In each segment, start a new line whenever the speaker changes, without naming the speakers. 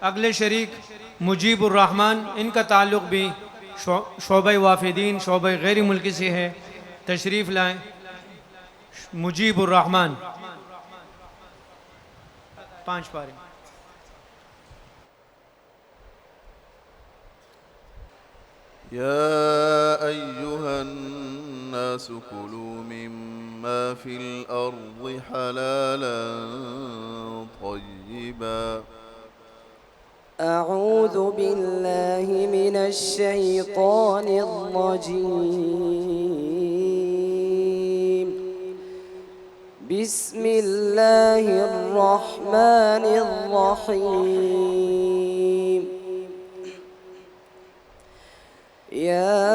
अगले शरीक मुजीबुर रहमान, इनका ताल्लुक़ भी शोबे वाफिदीन शोबे गैर मुल्की से है। तशरीफ़ लाएँ। मुजीबुर रहमान 5 पारे।
يا أيها الناس كلوا مما في الأرض حلالا طيبا.
أعوذ بالله من الشيطان الرجيم. بسم الله الرحمن الرحيم. يا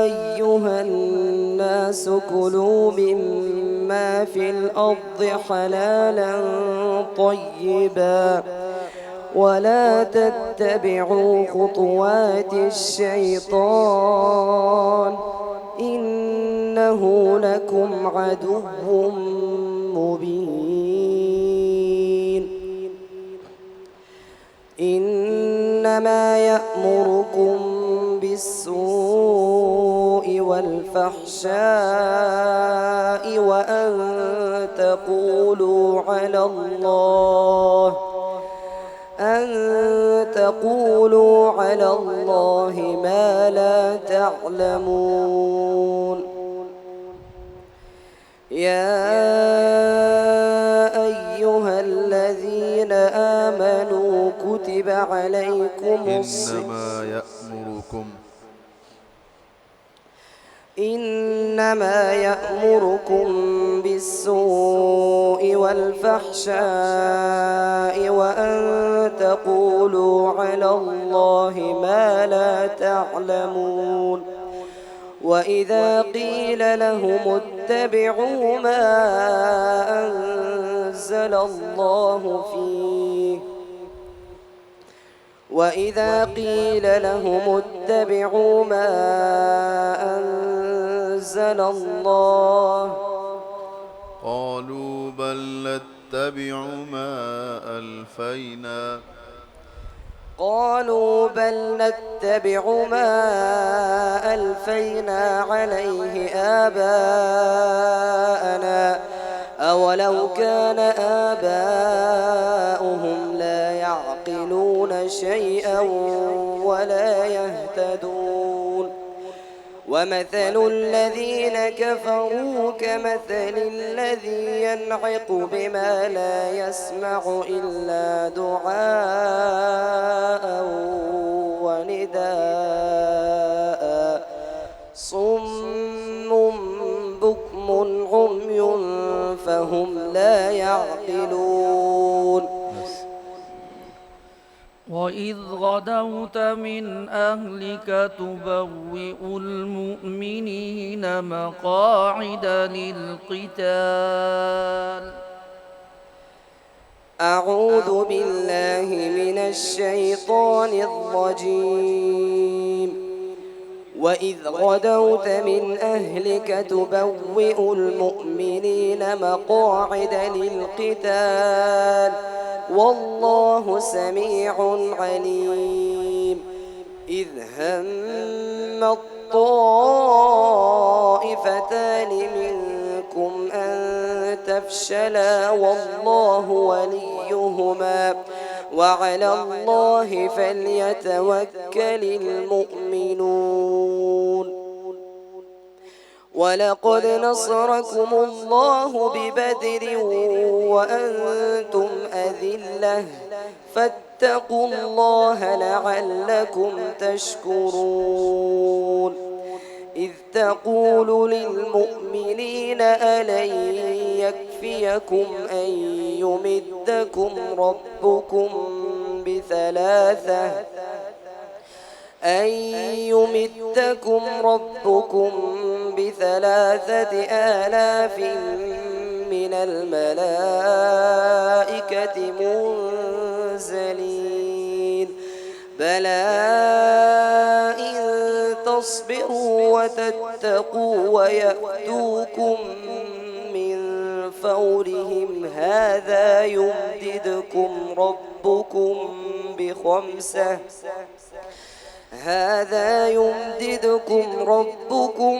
أيها الناس كلوا مما في الأرض حلالا طيبا ولا تتبعوا خطوات الشيطان إنه لكم عدو مبين. إنما يأمركم بالسوء والفحشاء وأن تقولوا على الله ما لا تعلمون. يا أيها الذين آمنوا كتب عليكم إنما يأمركم بالسوء والفحشاء وأن تقولوا على الله ما لا تعلمون. وإذا قيل لهم اتبعوا ما أنزل الله
قالوا بل نتبع ما ألفينا عليه آباءنا أولو كان آباؤهم لا يعقلون شيئا ولا يهتدون. ومثل الذين كفروا كمثل الذي ينعق بما لا يسمع إلا دعاء ونداء صم بكم عمي فهم لا يعقلون.
وإذ غدوت من أهلك تبوئ المؤمنين مقاعد للقتال.
أعوذ بالله من الشيطان الرجيم. وإذ غدوت من أهلك تبوئ المؤمنين مقاعد للقتال والله سميع عليم. إذ هم الطائفتان منكم أن تفشلا والله وليهما وعلى الله فليتوكل المؤمنون. ولقد نصركم الله ببدر وأنتم أذلة فاتقوا الله لعلكم تشكرون. إذ تقول للمؤمنين ألن يكفيكم أن يمدكم ربكم ب3,000 من الملائكة منزلين. بلى إن تصبروا وتتقوا ويأتوكم من
فورهم هذا يمددكم ربكم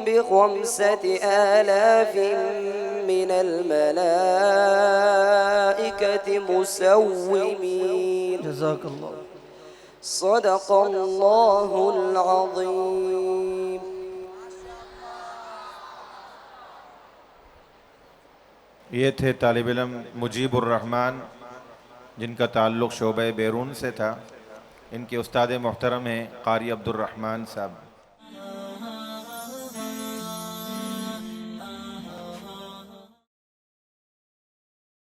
بخمسة آلاف من الملائكة مسومين
جزاك الله.
صدق الله العظيم.
ये थे तालिब इल्म मुजीबुर रहमान, जिनका ताल्लुक़ शोबे बैरून से था। इनके उस्ताद मोहतरम हैं कारी अब्दुर रहमान साहब।